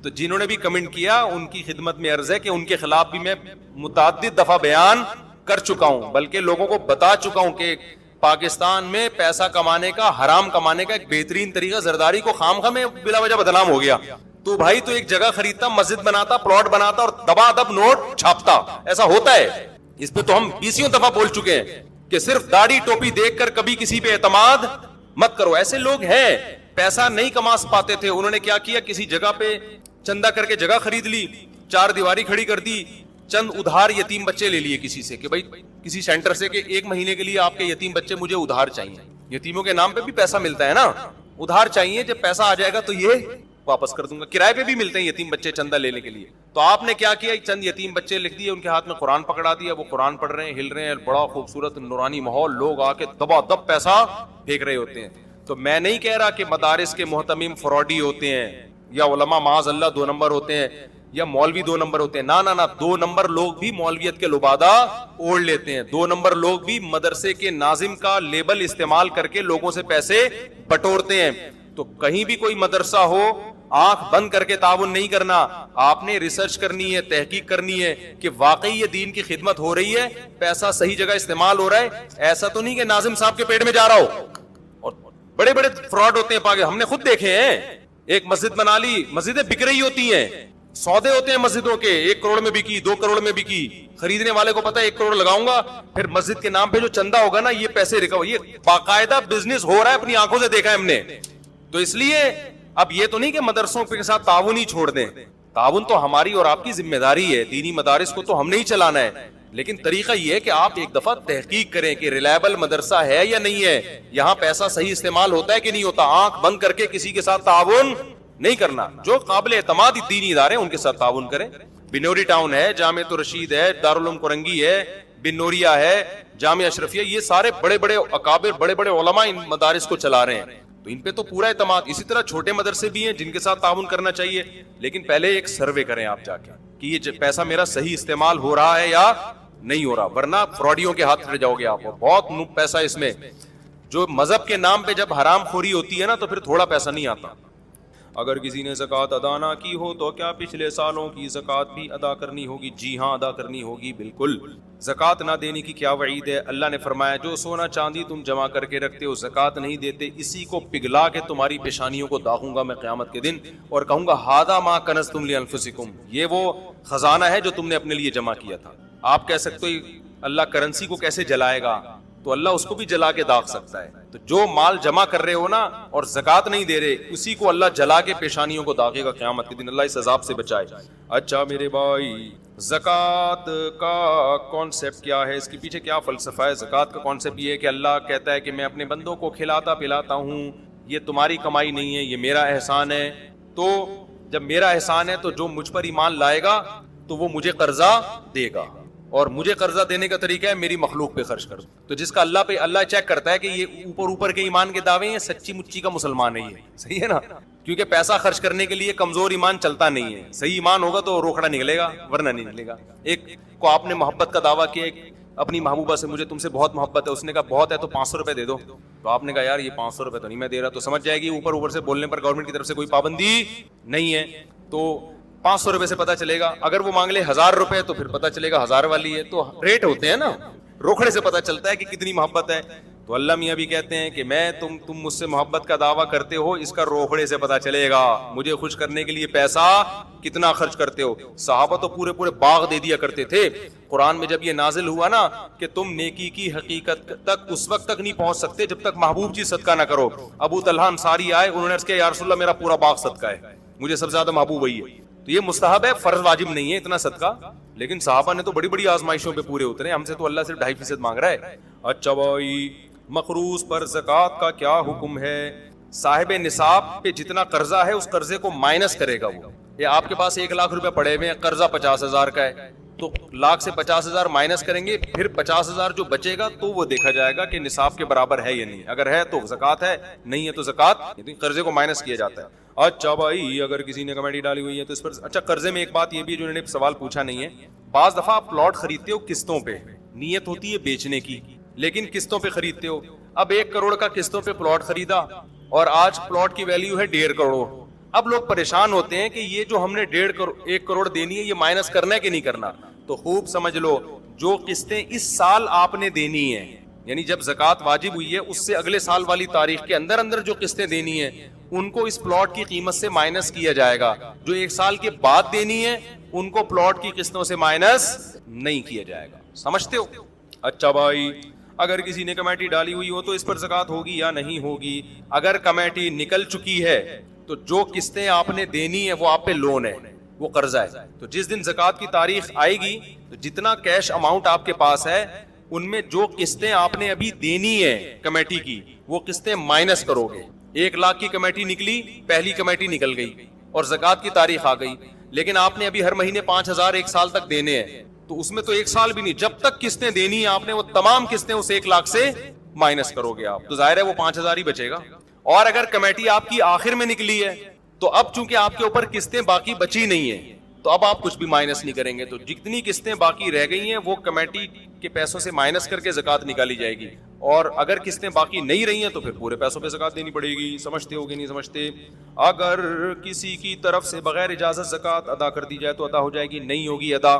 تو جنہوں نے بھی کمنٹ کیا ان کی خدمت میں عرض ہے کہ ان کے خلاف بھی میں متعدد دفعہ بیان کر چکا ہوں, بلکہ لوگوں کو بتا چکا ہوں کہ پاکستان میں پیسہ کمانے کا, حرام کمانے کا ایک بہترین طریقہ زرداری کو خام خواہ میں بلا وجہ بدنام ہو گیا. تو بھائی تو ایک جگہ خریدتا, مسجد بناتا, پلاٹ بناتا اور دبا دب نوٹ چھاپتا. ایسا ہوتا ہے. اس پہ تو ہم 20 دفعہ بول چکے ہیں کہ صرف داڑھی ٹوپی دیکھ کر کبھی کسی پہ اعتماد مت کرو. ایسے لوگ ہیں پیسہ نہیں کما پاتے تھے, انہوں نے کیا کیا, کسی جگہ پہ چندہ کر کے جگہ خرید لی, 4 دیواری کھڑی کر دی, چند ادھار یتیم بچے لے لیے کسی سے کہ بھائی کسی سینٹر سے کہ 1 مہینے کے لیے آپ کے یتیم بچے مجھے ادھار چاہیے. یتیموں کے نام پہ بھی پیسہ ملتا ہے نا, ادھار چاہیے, جب پیسہ آ جائے گا تو یہ واپس کر دوں گا. کرائے پہ بھی ملتے ہیں یتیم بچے چندہ لینے کے لیے. تو آپ نے کیا کیا, چند یتیم بچے لکھ دیے, ان کے ہاتھ میں قرآن پکڑا دیا, وہ قرآن پڑھ رہے ہیں, ہل رہے ہیں, بڑا خوبصورت نورانی ماحول, لوگ آ کے دبا دب پیسہ پھینک رہے ہوتے ہیں. تو میں نہیں کہہ رہا کہ مدارس کے محتمم فراڈی ہوتے ہیں یا علماء معاذ اللہ 2 نمبر ہوتے ہیں یا مولوی 2 نمبر ہوتے ہیں. نہ 2 نمبر لوگ بھی مولویت کے لبادہ اوڑھ لیتے ہیں. 2 نمبر لوگ بھی مدرسے کے ناظم کا لیبل استعمال کر کے لوگوں سے پیسے بٹورتے ہیں. تو کہیں بھی کوئی مدرسہ ہو, آنکھ بند کر کے تعاون نہیں کرنا. آپ نے ریسرچ کرنی ہے, تحقیق کرنی ہے کہ واقعی یہ دین کی خدمت ہو رہی ہے, پیسہ صحیح جگہ استعمال ہو رہا ہے. ایسا تو نہیں کہ ناظم صاحب کے پیٹ میں جا رہا ہو. اور بڑے بڑے فراڈ ہوتے ہیں پاگل, ہم نے خود دیکھے ہیں. ایک مسجد بنا لی, مسجدیں بک رہی ہوتی ہیں, سودے ہوتے ہیں مسجدوں کے, 1 کروڑ میں بکی, 2 کروڑ میں بکی. خریدنے والے کو پتا ہے 1 کروڑ لگاؤں گا, پھر مسجد کے نام پہ جو چندہ ہوگا نا یہ پیسے ریکور. یہ باقاعدہ بزنس ہو رہا ہے, اپنی آنکھوں سے دیکھا ہے ہم نے. تو اس لیے اب یہ تو نہیں کہ مدرسوں کے ساتھ تعاون ہی چھوڑ دیں. تعاون تو ہماری اور آپ کی ذمہ داری ہے. دینی مدارس کو تو ہم نے ہی چلانا ہے, لیکن طریقہ یہ ہے کہ آپ ایک دفعہ تحقیق کریں کہ ریلائبل مدرسہ ہے یا نہیں ہے, یہاں پیسہ صحیح استعمال ہوتا ہے کہ نہیں ہوتا. آنکھ بند کر کے کسی کے ساتھ تعاون نہیں کرنا. جو قابل اعتماد دینی ادارے ہیں ان کے ساتھ تعاون کریں. بنوری ٹاؤن ہے, جامعۃ الرشید ہے, دارالعلوم کرنگی ہے, بن نوریا ہے, جامعہ اشرفیہ, یہ سارے بڑے بڑے اکابر, بڑے بڑے علماء ان مدارس کو چلا رہے ہیں. تو ان پہ تو پورا اعتماد. اسی طرح چھوٹے مدرسے بھی ہیں جن کے ساتھ تعاون کرنا چاہیے, لیکن پہلے ایک سروے کریں آپ جا کے کہ یہ پیسہ میرا صحیح استعمال ہو رہا ہے یا نہیں ہو رہا, ورنہ فراڈیوں کے ہاتھ چڑھ جاؤ گے آپ. بہت پیسہ اس میں, جو مذہب کے نام پہ جب حرام خوری ہوتی ہے نا تو پھر تھوڑا پیسہ نہیں آتا. اگر کسی نے زکوٰۃ ادا نہ کی ہو تو کیا پچھلے سالوں کی زکوٰۃ بھی ادا کرنی ہوگی؟ جی ہاں, ادا کرنی ہوگی بالکل. زکوٰۃ نہ دینے کی کیا وعید ہے؟ اللہ نے فرمایا جو سونا چاندی تم جمع کر کے رکھتے ہو, زکوٰۃ نہیں دیتے, اسی کو پگھلا کے تمہاری پیشانیوں کو داغوں گا میں قیامت کے دن, اور کہوں گا ھذا ما کنزتم لانفسکم, یہ وہ خزانہ ہے جو تم نے اپنے لیے جمع کیا تھا. آپ کہہ سکتے ہو اللہ کرنسی کو کیسے جلائے گا, تو اللہ اس کو بھی جلا کے داغ سکتا ہے. تو جو مال جمع کر رہے ہو نا اور زکوٰۃ نہیں دے رہے, اسی کو اللہ جلا کے پیشانیوں کو داغے گا قیامت کے دن. اللہ اس عذاب سے بچائے. اچھا میرے بھائی, زکوٰۃ کا کانسیپٹ کیا ہے, اس کے پیچھے کیا فلسفہ ہے؟ زکوٰۃ کا کانسیپٹ یہ ہے کہ اللہ کہتا ہے کہ میں اپنے بندوں کو کھلاتا پلاتا ہوں, یہ تمہاری کمائی نہیں ہے, یہ میرا احسان ہے. تو جب میرا احسان ہے تو جو مجھ پر ایمان لائے گا تو وہ مجھے قرضہ دے گا, اور مجھے قرضہ دینے کا طریقہ ہے میری مخلوق پہ خرچ کر. تو جس کا اللہ پہ, اللہ چیک کرتا ہے کہ یہ اوپر کے ایمان کے دعوے ہیں, سچی مچی کا مسلمان ہے یہ, صحیح ہے نا. کیونکہ پیسہ خرچ کرنے کے لیے کمزور ایمان چلتا نہیں ہے. صحیح ایمان ہوگا تو روکڑا نکلے گا, ورنہ نہیں نکلے گا. ایک کو آپ نے محبت کا دعویٰ کیا اپنی محبوبہ سے, مجھے تم سے بہت محبت ہے, اس نے کہا بہت ہے تو 500 روپے دے دو. تو آپ نے کہا یار یہ 500 روپے تو نہیں میں دے رہا, تو سمجھ جائے گی اوپر سے بولنے پر گورنمنٹ کی طرف سے کوئی پابندی نہیں ہے. تو 500 روپے سے پتہ چلے گا. اگر وہ مانگ لے 1000 روپے تو پھر پتہ چلے گا 1000 والی ہے. تو ریٹ ہوتے ہیں نا, روکھڑے سے پتہ چلتا ہے کہ کتنی محبت ہے. تو اللہ میاں بھی کہتے ہیں کہ میں تم مجھ سے محبت کا دعویٰ کرتے ہو, اس کا روکھڑے سے پتہ چلے گا مجھے خوش کرنے کے لیے پیسہ کتنا خرچ کرتے ہو. صحابہ تو پورے پورے باغ دے دیا کرتے تھے. قرآن میں جب یہ نازل ہوا نا کہ تم نیکی کی حقیقت تک اس وقت تک نہیں پہنچ سکتے جب تک محبوب چیز صدقہ نہ کرو. ابو طلحہ انصاری آئے, انہوں نے عرض کیا یا رسول اللہ میرا پورا باغ صدقہ ہے, مجھے سب سے زیادہ محبوب وہی ہے. تو یہ مستحب ہے, فرض واجب نہیں ہے اتنا صدقہ. لیکن صحابہ نے تو بڑی بڑی آزمائشوں پہ پورے اترے, ہم سے تو اللہ صرف 2.5% مانگ رہا ہے. اچھا بھائی, مقروض پر زکوٰۃ کا کیا حکم ہے؟ صاحب نصاب پہ جتنا قرضہ ہے اس قرضے کو مائنس کرے گا. وہ یہ آپ کے پاس 1 لاکھ روپے پڑے ہوئے ہیں, قرضہ 50,000 کا ہے, تو لاکھ سے 50,000 مائنس کریں گے, پھر 50,000 جو بچے گا تو وہ دیکھا جائے گا کہ نصاب کے برابر ہے یا نہیں. اگر ہے تو زکوٰۃ ہے, نہیں ہے تو زکوٰۃ, قرضے کو مائنس کیا جاتا ہے. اچھا بھائی, اگر کسی نے کمیٹی ڈالی ہوئی ہے تو اس پر, اچھا قرضے میں ایک بات یہ بھی جو انہوں نے سوال پوچھا نہیں ہے, بعض دفعہ آپ پلاٹ خریدتے ہو قسطوں پہ, نیت ہوتی ہے بیچنے کی لیکن قسطوں پہ خریدتے ہو. اب 1 کروڑ کا قسطوں پہ پلاٹ خریدا اور آج پلاٹ کی ویلیو ہے 1.5 کروڑ. اب لوگ پریشان ہوتے ہیں کہ یہ جو ہم نے 1 کروڑ دینی ہے یہ مائنس کرنا ہے کہ نہیں کرنا. تو خوب سمجھ لو, جو قسطیں اس سال آپ نے دینی ہے, یعنی جب زکوٰۃ واجب ہوئی ہے اس سے اگلے سال والی تاریخ کے اندر اندر جو قسطیں دینی ہیں ان کو اس پلاٹ کی قیمت سے مائنس کیا جائے گا. جو ایک سال کے بعد دینی ہے ان کو پلاٹ کی قسطوں سے مائنس نہیں کیا جائے گا. سمجھتے ہو؟ اچھا بھائی اگر کسی نے کمیٹی ڈالی ہوئی ہو تو اس پر زکوٰۃ ہوگی یا نہیں ہوگی؟ اگر کمیٹی نکل چکی ہے تو جو قسطیں آپ نے دینی ہے وہ آپ پہ لون ہے, وہ قرضہ ہے. تو جس دن زکوٰۃ کی تاریخ آئے گی تو جتنا کیش اماؤنٹ آپ کے پاس ہے ان میں جو قسطیں آپ نے ابھی دینی ہے کمیٹی کی وہ قسطیں مائنس کرو گے. 1 لاکھ کی کمیٹی نکلی, پہلی کمیٹی نکل گئی اور زکوٰۃ کی تاریخ آ گئی, لیکن آپ نے ابھی ہر مہینے 5,000 ایک سال تک دینے ہیں, تو اس میں تو 1 سال بھی نہیں, جب تک قسطیں دینی ہیں آپ نے وہ تمام قسطیں اس 1 لاکھ سے مائنس کرو گے آپ, تو ظاہر ہے وہ 5,000 ہی بچے گا. اور اگر کمیٹی آپ کی آخر میں نکلی ہے تو اب چونکہ آپ کے اوپر قسطیں باقی بچی نہیں ہیں تو اب آپ کچھ بھی مائنس نہیں کریں گے, تو جتنی قسطیں باقی رہ گئی ہیں وہ کمیٹی کے پیسوں سے مائنس کر کے زکوٰۃ نکالی جائے گی, اور اگر قسطیں باقی نہیں رہی ہیں تو پھر پورے پیسوں پہ زکوٰۃ دینی پڑے گی. سمجھتے ہو کہ نہیں سمجھتے؟ اگر کسی کی طرف سے بغیر اجازت زکوٰۃ ادا کر دی جائے تو ادا ہو جائے گی, نہیں ہوگی ادا.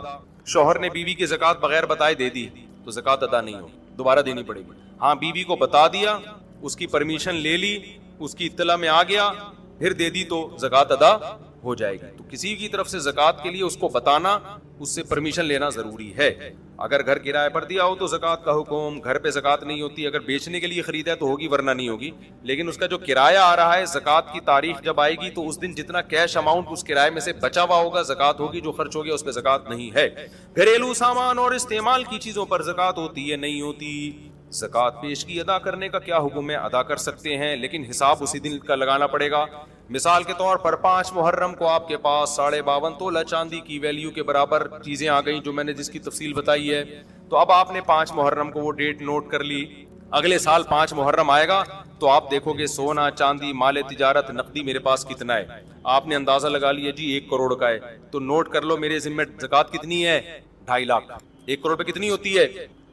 شوہر نے بیوی کی زکوٰۃ بغیر بتائے دے دی تو زکوٰۃ ادا نہیں ہوگی, دوبارہ دینی پڑے گی. ہاں بیوی کو بتا دیا, اس کی پرمیشن لے لی, اس کی اطلاع میں آ گیا, پھر دے دی تو زکوٰۃ ادا ہو جائے گی. تو کسی کی طرف سے زکوٰۃ کے لیے اس کو بتانا, اس سے پرمیشن لینا ضروری ہے. اگر گھر کرائے پر دیا ہو تو زکوٰۃ کا حکم, گھر پہ زکوٰۃ نہیں ہوتی. اگر بیچنے کے لیے خریدا ہے تو ہوگی ورنہ نہیں ہوگی, لیکن اس کا جو کرایہ آ رہا ہے زکوٰۃ کی تاریخ جب آئے گی تو اس دن جتنا کیش اماؤنٹ اس کرائے میں سے بچا ہوا ہوگا زکوٰۃ ہوگی, جو خرچ ہو گیا اس پہ زکوٰۃ نہیں ہے. گھریلو سامان اور استعمال کی چیزوں پر زکوٰۃ ہوتی ہے نہیں ہوتی؟ زکوٰۃ پیشگی ادا کرنے کا کیا حکم ہے؟ ادا کر سکتے ہیں لیکن حساب اسی دن کا لگانا پڑے گا. مثال کے طور پر 5 محرم کو آپ کے پاس 52.5 تولہ چاندی کی ویلیو کے برابر چیزیں آ گئیں جو میں نے جس کی تفصیل بتائی ہے, تو اب آپ نے 5 محرم کو وہ ڈیٹ نوٹ کر لی. اگلے سال 5 محرم آئے گا تو آپ دیکھو گے سونا چاندی مال تجارت نقدی میرے پاس کتنا ہے. آپ نے اندازہ لگا لیا جی 1 کروڑ کا ہے, تو نوٹ کر لو میرے ذمہ زکوٰۃ کتنی ہے؟ 2.5 لاکھ. 1 کروڑ پہ کتنی ہوتی ہے؟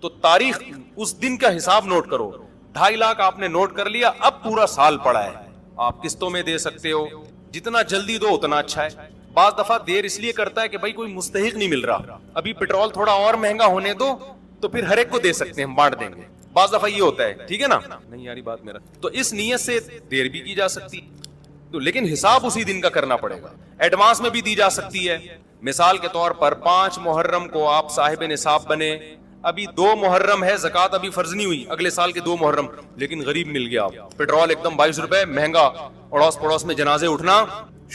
تو تاریخ اس دن کا حساب نوٹ کرو. 2.5 لاکھ آپ نے نوٹ کر لیا, اب پورا سال پڑا ہے, آپ قسطوں میں دے سکتے ہو, جتنا جلدی دو اتنا اچھا ہے. بعض دفعہ دیر اس لیے کرتا ہے کہ بھائی کوئی مستحق نہیں مل رہا, ابھی پیٹرول تھوڑا اور مہنگا ہونے دو تو پھر ہر ایک کو دے سکتے ہیں, ہم بانٹ دیں گے. بعض دفعہ یہ ہوتا ہے, ٹھیک ہے نا, نہیں یاری بات میرا, تو اس نیت سے دیر بھی کی جا سکتی تو, لیکن حساب اسی دن کا کرنا پڑے گا. ایڈوانس میں بھی دی جا سکتی ہے. مثال کے طور پر 5 محرم کو آپ صاحب نصاب بنے, ابھی 2 محرم ہے, زکوٰۃ ابھی فرض نہیں ہوئی, اگلے سال کے 2 محرم, لیکن غریب مل گیا, پیٹرول ایک دم 22 روپے مہنگا, اڑوس پڑوس میں جنازے اٹھنا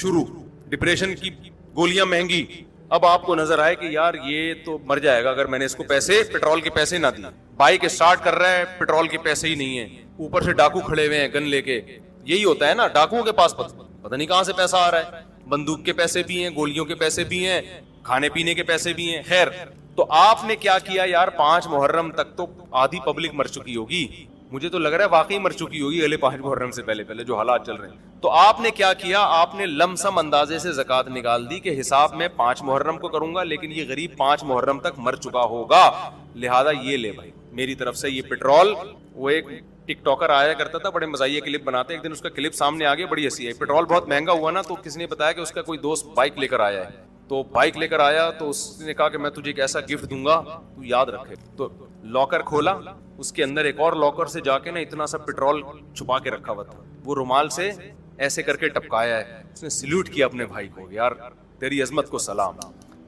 شروع, ڈپریشن کی گولیاں مہنگی. اب آپ کو نظر آئے کہ یار یہ تو مر جائے گا اگر میں نے اس کو پیسے پیٹرول کے پیسے نہ دیے. بائک اسٹارٹ کر رہا ہے, پیٹرول کے پیسے ہی نہیں ہیں, اوپر سے ڈاکو کھڑے ہوئے ہیں گن لے کے. یہی ہوتا ہے نا, ڈاکوؤں کے پاس پتہ نہیں کہاں سے پیسہ آ رہا ہے, بندوق کے پیسے بھی ہیں, گولیوں کے پیسے بھی ہیں, کھانے پینے کے پیسے بھی ہیں. خیر, تو آپ نے کیا کیا یار, 5 محرم تک تو آدھی پبلک مر چکی ہوگی, مجھے تو لگ رہا ہے واقعی مر چکی ہوگی اگلے 5 محرم سے پہلے جو حالات چل رہے ہیں. تو آپ نے کیا کیا, آپ نے لم سم اندازے سے زکوٰۃ نکال دی کہ حساب میں 5 محرم کو کروں گا, لیکن یہ غریب 5 محرم تک مر چکا ہوگا, لہذا یہ لے بھائی میری طرف سے یہ پیٹرول. وہ ایک ٹک ٹاکر آیا کرتا تھا, بڑے مزاحیہ کلپ بناتے, ایک دن اس کا کلپ سامنے آ گیا, بڑی ہنسی ہے. پیٹرول بہت مہنگا ہوا نا, تو کسی نے بتایا کہ اس کا کوئی دوست بائک لے کر آیا ہے, تو بائک لے کر آیا تو اس نے کہا کہ میں تجھے ایک ایسا گفٹ دوں گا تو یاد رکھے. تو لاکر کھولا, اس کے اندر ایک اور لاکر سے جا کے نا اتنا سا پیٹرول چھپا کے رکھا ہوا تھا, وہ رومال سے ایسے کر کے ٹپکایا ہے. اس نے سلیوٹ کیا اپنے بھائی کو, یار تیری عظمت کو سلام.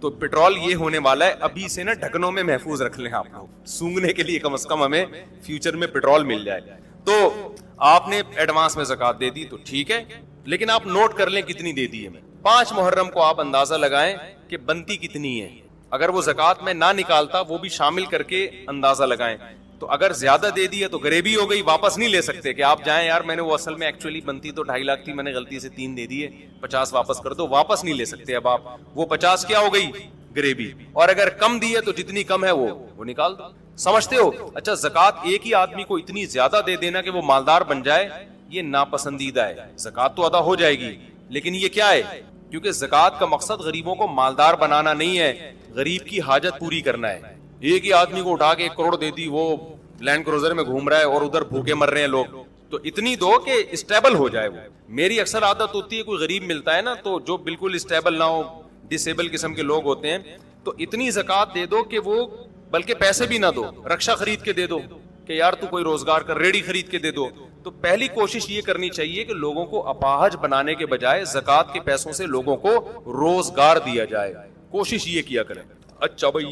تو پیٹرول یہ ہونے والا ہے, ابھی سے نا ڈھکنوں میں محفوظ رکھ لیں آپ لوگ, سونگنے کے لیے کم از کم ہمیں فیوچر میں پیٹرول مل جائے. تو آپ نے ایڈوانس میں زکوٰۃ دے دی تو ٹھیک ہے, لیکن آپ نوٹ کر لیں کتنی دے دی ہے. 5 محرم کو آپ اندازہ لگائیں کہ بنتی کتنی ہے, اگر وہ زکوٰۃ میں نہ نکالتا وہ بھی شامل کر کے اندازہ لگائیں. تو اگر زیادہ دے دی ہے تو غریبی ہو گئی, واپس نہیں لے سکتے کہ آپ جائیں یار میں نے وہ اصل میں ایکچولی بنتی تو 2.5 لاکھ تھی, میں نے غلطی سے 3 دے دیے, 50 واپس کر دو, واپس نہیں لے سکتے. اب آپ وہ 50 کیا ہو گئی, غریبی. اور اگر کم دی ہے تو جتنی کم ہے وہ نکال دو. سمجھتے ہو؟ اچھا, زکوٰۃ ایک ہی آدمی کو اتنی زیادہ دے دینا کہ وہ مالدار بن جائے, یہ ناپسندیدہ ہے. زکوٰۃ تو ادا ہو جائے گی, لیکن یہ کیا ہے, کیونکہ زکوٰۃ کا مقصد غریبوں کو مالدار بنانا نہیں ہے, غریب کی حاجت پوری کرنا ہے. ایک ہی آدمی کو اٹھا کے 1 کروڑ دے دی, وہ لینڈ کروزر میں گھوم رہا ہے اور ادھر بھوکے مر رہے ہیں لوگ, تو اتنی دو کہ اسٹیبل ہو جائے. وہ میری اکثر عادت ہوتی ہے, کوئی غریب ملتا ہے نا تو جو بالکل اسٹیبل نہ ہو, ڈسیبل قسم کے لوگ ہوتے ہیں, تو اتنی زکوٰۃ دے دو کہ وہ بلکہ پیسے بھی نہ دو, رکشا خرید کے دے دو, کہ یار تو کوئی روزگار کر, ریڑھی خرید کے دے دو. تو پہلی کوشش یہ کرنی چاہیے کہ لوگوں کو اپاہج بنانے کے بجائے زکوٰۃ کے پیسوں سے لوگوں کو روزگار دیا جائے, کوشش یہ کیا کریں. اچھا بھائی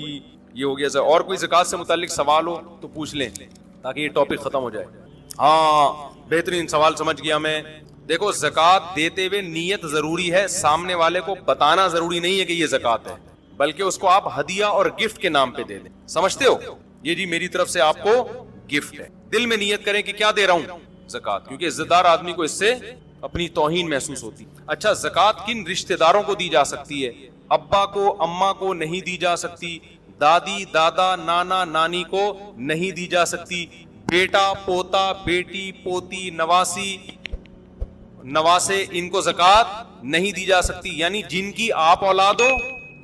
یہ ہو گیا. اور کوئی زکوٰۃ سے متعلق سوال ہو تو پوچھ لیں تاکہ یہ ٹاپک ختم ہو جائے. ہاں بہترین سوال سمجھ گیا میں. دیکھو زکوٰۃ دیتے ہوئے نیت ضروری ہے, سامنے والے کو بتانا ضروری نہیں ہے کہ یہ زکوٰۃ ہے, بلکہ اس کو آپ ہدیہ اور گفٹ کے نام پہ دے دیں. سمجھتے ہو, یہ جی میری طرف سے آپ کو گفٹ ہے. دل میں نیت کریں کہ کیا دے رہا ہوں, زکوٰۃ, کیونکہ عزت دار آدمی کو اس سے اپنی توہین محسوس ہوتی. اچھا زکوٰۃ کن رشتہ داروں کو دی جا سکتی ہے؟ ابا کو, اماں کو نہیں دی جا سکتی, دادی دادا نانا نانی کو نہیں دی جا سکتی, بیٹا پوتا بیٹی پوتی نواسی نواسے ان کو زکوٰۃ نہیں دی جا سکتی. یعنی جن کی آپ اولاد ہو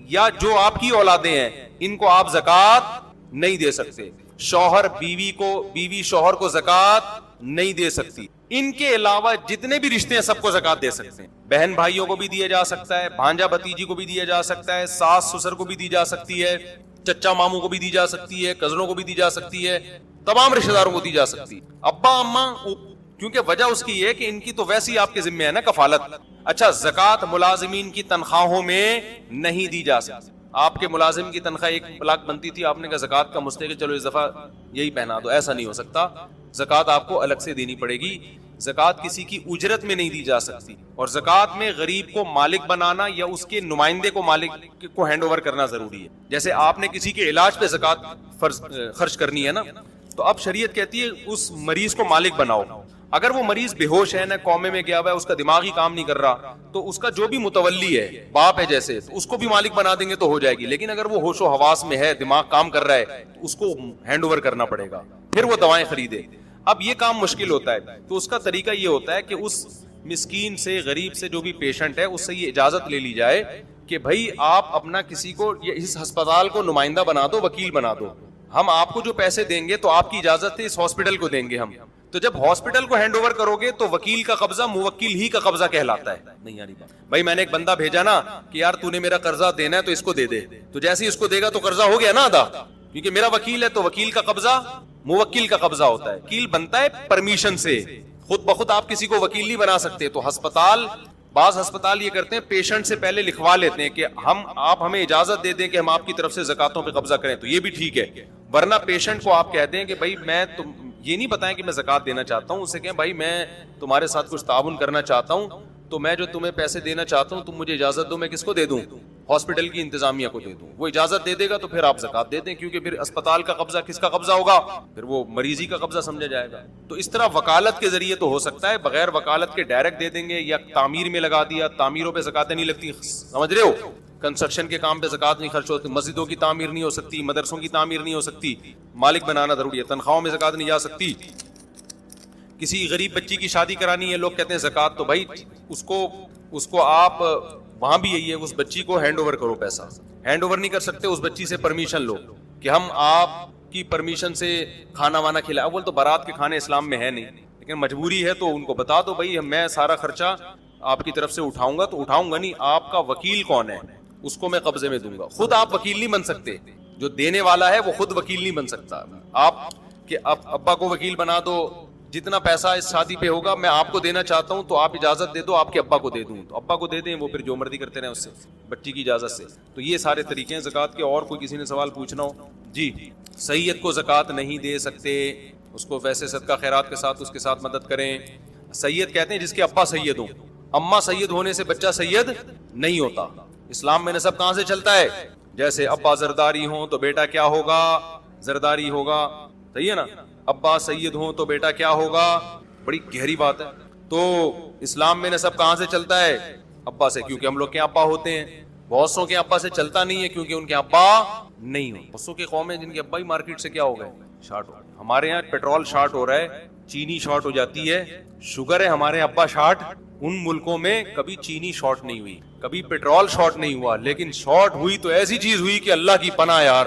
یا جو آپ کی اولادیں ہیں ان کو آپ زکوٰۃ نہیں دے سکتے. شوہر بیوی کو, بیوی شوہر کو زکوٰۃ نہیں دے سکتی. ان کے علاوہ جتنے بھی رشتے ہیں سب کو زکوٰۃ دے سکتے ہیں. بہن بھائیوں کو بھی دیا جا سکتا ہے, بھانجا بھتیجی کو بھی دیا جا سکتا ہے, ساس سسر کو بھی دی جا سکتی ہے, چچا ماموں کو بھی دی جا سکتی ہے, کزنوں کو بھی دی جا سکتی ہے, تمام رشتہ داروں کو دی جا سکتی ہے. ابا اماں, کیونکہ وجہ اس کی یہ کہ ان کی تو ویسی آپ کے ذمہ ہے نا کفالت. اچھا زکوٰۃ ملازمین کی تنخواہوں میں نہیں دی جا سکتی. آپ کے ملازم کی تنخواہ 1 لاکھ بنتی تھی, آپ نے کہا زکوٰۃ کا مستحق چلو اس دفعہ یہی پہنا دو, ایسا نہیں ہو سکتا. زکوٰۃ آپ کو الگ سے دینی پڑے گی. زکوٰۃ کسی کی اجرت میں نہیں دی جا سکتی. اور زکوٰۃ میں غریب کو مالک بنانا یا اس کے نمائندے کو مالک کو ہینڈ اوور کرنا ضروری ہے. جیسے آپ نے کسی کے علاج پہ زکوٰۃ خرچ کرنی ہے نا, تو اب شریعت کہتی ہے اس مریض کو مالک بناؤ. اگر وہ مریض بے ہوش ہے, نہ کومے میں گیا ہوا ہے, اس کا دماغ ہی کام نہیں کر رہا, تو اس کا جو بھی متولی ہے, باپ ہے جیسے, اس کو بھی مالک بنا دیں گے تو ہو جائے گی. لیکن اگر وہ ہوش و حواس میں ہے, دماغ کام کر رہا ہے, تو اس کو ہینڈ اوور کرنا پڑے گا, پھر وہ دوائیں خریدے. اب یہ کام مشکل ہوتا ہے, تو اس کا طریقہ یہ ہوتا ہے کہ اس مسکین سے, غریب سے, جو بھی پیشنٹ ہے اس سے یہ اجازت لے لی جائے کہ بھائی آپ اپنا کسی کو اس ہسپتال کو نمائندہ بنا دو, وکیل بنا دو, ہم آپ کو جو پیسے دیں گے تو آپ کی اجازت ہے اس ہاسپٹل کو دیں گے ہم. تو جب ہاسپٹل کو ہینڈ اوور کرو گے تو وکیل کا قبضہ موکل ہی کا قبضہ کہلاتا ہے. نہیں یاری بات بھائی, میں نے ایک بندہ بھیجا نا کہ یار تو نے میرا قرضہ دینا ہے تو اس کو دے دے, تو جیسے ہی اس کو دے گا تو قرضہ ہو گیا نا ادا, کیونکہ میرا وکیل ہے. تو وکیل کا قبضہ موکل کا قبضہ ہوتا ہے. وکیل بنتا ہے پرمیشن سے, خود بخود آپ کسی کو وکیل نہیں بنا سکتے. تو ہسپتال, بعض ہسپتال یہ کرتے ہیں پیشنٹ سے پہلے لکھوا لیتے ہیں کہ آپ ہمیں اجازت دے دیں کہ ہم آپ کی طرف سے زکاتوں پہ قبضہ کریں, تو یہ بھی ٹھیک ہے. ورنہ پیشنٹ کو آپ کہتے ہیں کہ بھائی میں تم یہ نہیں بتائیں کہ میں زکات دینا چاہتا ہوں, اسے کہیں بھائی میں تمہارے ساتھ کچھ تعاون کرنا چاہتا ہوں, تو میں جو تمہیں پیسے دینا چاہتا ہوں تم مجھے اجازت دو, میں کس کو دے دوں؟ ہاسپٹل کی انتظامیہ کو دے دوں. وہ اجازت دے دے گا تو پھر آپ زکات دے دیں, کیونکہ پھر اسپتال کا قبضہ کس کا قبضہ ہوگا؟ پھر وہ مریضی کا قبضہ سمجھا جائے گا. تو اس طرح وکالت کے ذریعے تو ہو سکتا ہے, بغیر وکالت کے ڈائریکٹ دے دیں گے, یا تعمیر میں لگا دیا, تعمیروں پہ زکاتیں نہیں لگتی, سمجھ رہے ہو, کنسٹرکشن کے کام پہ زکات نہیں خرچ ہوتی, مسجدوں کی تعمیر نہیں ہو سکتی, مدرسوں کی تعمیر نہیں ہو سکتی, مالک بنانا ضروری ہے. تنخواہوں میں زکات نہیں جا سکتی. کسی غریب بچی کی شادی کرانی ہے, لوگ کہتے ہیں زکات, تو بھائی اس کو آپ وہاں بھی یہی ہے, اس بچی کو ہینڈ اوور کرو. پیسہ ہینڈ اوور نہیں کر سکتے, اس بچی سے پرمیشن لو کہ ہم آپ کی پرمیشن سے کھانا وانا کھلائیں. اول تو بارات کے کھانے اسلام میں ہے نہیں, لیکن مجبوری ہے تو ان کو بتا دو بھائی میں سارا خرچہ آپ کی طرف سے اٹھاؤں گا. تو اٹھاؤں گا نہیں, آپ کا وکیل کون ہے اس کو میں قبضے میں دوں گا. خود آپ وکیل نہیں بن سکتے, جو دینے والا ہے وہ خود وکیل نہیں بن سکتا. آپ کہ ابا کو وکیل بنا دو, جتنا پیسہ اس شادی پہ ہوگا میں آپ کو دینا چاہتا ہوں, تو آپ اجازت دے دو آپ کے ابا کو دے دوں, تو ابا کو دے دیں, وہ پھر جو مرضی کرتے رہیں اس سے, بچی کی اجازت سے. تو یہ سارے طریقے ہیں زکوٰۃ کے. اور کوئی کسی نے سوال پوچھنا ہو؟ جی. سید کو زکوٰۃ نہیں دے سکتے, اس کو ویسے صدقہ خیرات کے ساتھ اس کے ساتھ مدد کریں. سید کہتے ہیں جس کے ابا سید ہوں. اماں سید ہونے سے بچہ سید نہیں ہوتا. اسلام میں نسب کہاں سے چلتا ہے؟ جیسے ابا زرداری ہوں تو بیٹا کیا ہوگا؟ زرداری ہوگا. صحیح ہے نا. ابا سید ہوں تو بیٹا کیا ہوگا؟ بڑی گہری بات ہے. تو اسلام میں نسب کہاں سے چلتا ہے؟ ابا سے, کیونکہ ہم لوگ کے ابا ہوتے ہیں. بہت سو کے ابا سے چلتا نہیں ہے کیونکہ ان کے ابا نہیں ہو. بہت سو کے قوم ہیں جن کے ابا ہی مارکیٹ سے کیا ہو گئے, شارٹ ہو گئے. ہمارے یہاں پیٹرول شارٹ ہو رہا ہے, چینی شارٹ ہو جاتی ہے, شوگر ہے, ہمارے ابا شارٹ. ان ملکوں میں کبھی چینی شارٹ نہیں ہوئی, کبھی پیٹرول شارٹ نہیں ہوا, لیکن شارٹ ہوئی تو ایسی چیز ہوئی کہ اللہ کی پناہ یار,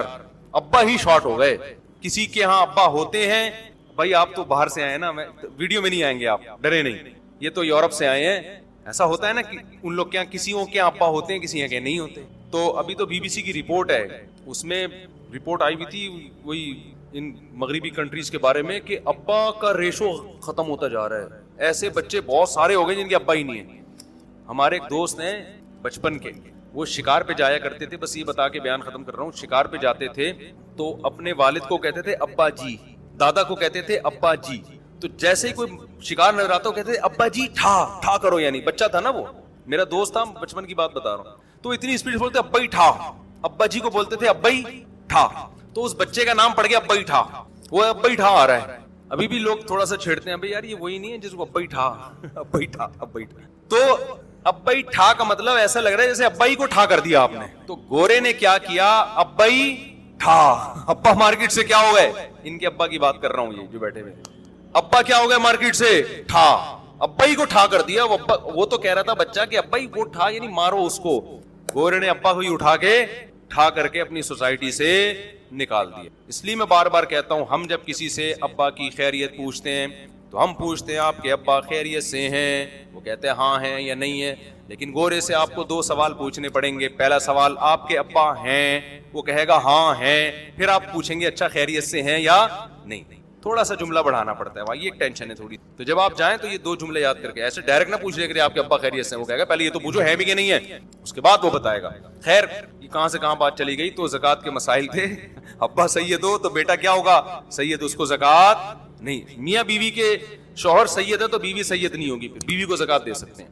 ابا ہی شارٹ ہو گئے. کسی کے ہاں ابا ہوتے ہیں, بھائی آپ تو باہر سے آئے نا, ویڈیو میں نہیں آئیں گے آپ, ڈرے نہیں, یہ تو یورپ سے آئے ہیں. ایسا ہوتا ہے نا کہ ان لوگ کیا کسی کے ابا ہوتے ہیں, کسی کے نہیں ہوتے. تو ابھی تو بی بی سی کی رپورٹ ہے, اس میں رپورٹ آئی ہوئی تھی, وہی ان مغربی کنٹریز کے بارے میں کہ ابا کا ریشو ختم ہوتا جا رہا ہے. ایسے بچے بہت سارے ہو گئے جن کے ابا ہی نہیں ہیں. ہمارے ایک دوست ہیں بچپن کے, وہ شکار پہ جایا کرتے تھے, بس یہ بتا کے بیان ختم کر رہا ہوں, شکار پہ جاتے تھے تو اپنے والد کو کہتے تھے ابا جی, دادا کو کہتے تھے ابا جی. تو جیسے ہی کوئی شکار نظر آتا کہتے تھے ابا جی ٹھا ٹھا کرو, یعنی بچہ تھا نا وہ, میرا دوست تھا, بچپن کی بات بتا رہا ہوں, تو اتنی اسپیڈ سے بولتے ابا ہی ٹھا, ابا جی کو بولتے تھے ابا ہی ٹھا, تو اس بچے کا نام پڑ گیا ابا ہی ٹھا, وہ ابا ہی ٹھا آ رہا ہے. ابھی بھی لوگ تھوڑا سا چھیڑتے ہیں, بھائی یار یہ وہی نہیں ہے جس کو ابا ہی ٹھا, ابا ہی ٹھا, ابا ہی ٹھا. تو ابا ہی ٹھا کا مطلب ایسا لگ رہا ہے جیسے ابا ہی کو ٹھا کر دیا آپ نے. تو گورے نے کیا کیا, ابا ہی ٹھا, ابا مارکیٹ سے کیا ہو گئے, ان کے ابا کی بات کر رہا ہوں, یہ جو بیٹھے ہوئے, ابا کیا ہو گئے مارکیٹ سے ٹھا, ابا ہی کو ٹھا کر دیا. وہ تو کہہ رہا تھا بچہ کہ ابا ہی وہ ٹھا یعنی مارو اس کو, گورے نے ابا کو ہی اٹھا کے ٹھا کر کے اپنی سوسائٹی سے نکال دیا. اس لیے میں بار بار کہتا ہوں, ہم جب کسی سے ابا کی خیریت پوچھتے ہیں تو ہم پوچھتے ہیں آپ کے ابا خیریت سے ہیں, وہ کہتے ہیں ہاں ہیں یا نہیں ہے. لیکن گورے سے آپ کو 2 سوال پوچھنے پڑیں گے. پہلا سوال آپ کے ابا ہیں, وہ کہے گا ہاں ہیں, پھر آپ پوچھیں گے اچھا خیریت سے ہیں یا نہیں. تھوڑا سا جملہ بڑھانا پڑتا ہے, یہ ایک ٹینشن ہے تھوڑی. تو جب آپ جائیں تو یہ 2 جملے یاد کر کے, ایسے ڈائریکٹ نہ پوچھ لے کہ آپ کے ابا خیریت سے ہیں, وہ کہے گا پہلے یہ تو پوچھو ہے بھی کہ نہیں ہے, اس کے بعد وہ بتائے گا. خیر یہ کہاں سے کہاں بات چلی گئی. تو زکوٰۃ کے مسائل تھے. ابا سید ہو تو بیٹا کیا ہوگا, سید, اس کو زکوٰۃ نہیں. میاں بیوی کے شوہر سید ہے تو بیوی سید نہیں ہوگی, بیوی کو زکوٰۃ دے سکتے ہیں.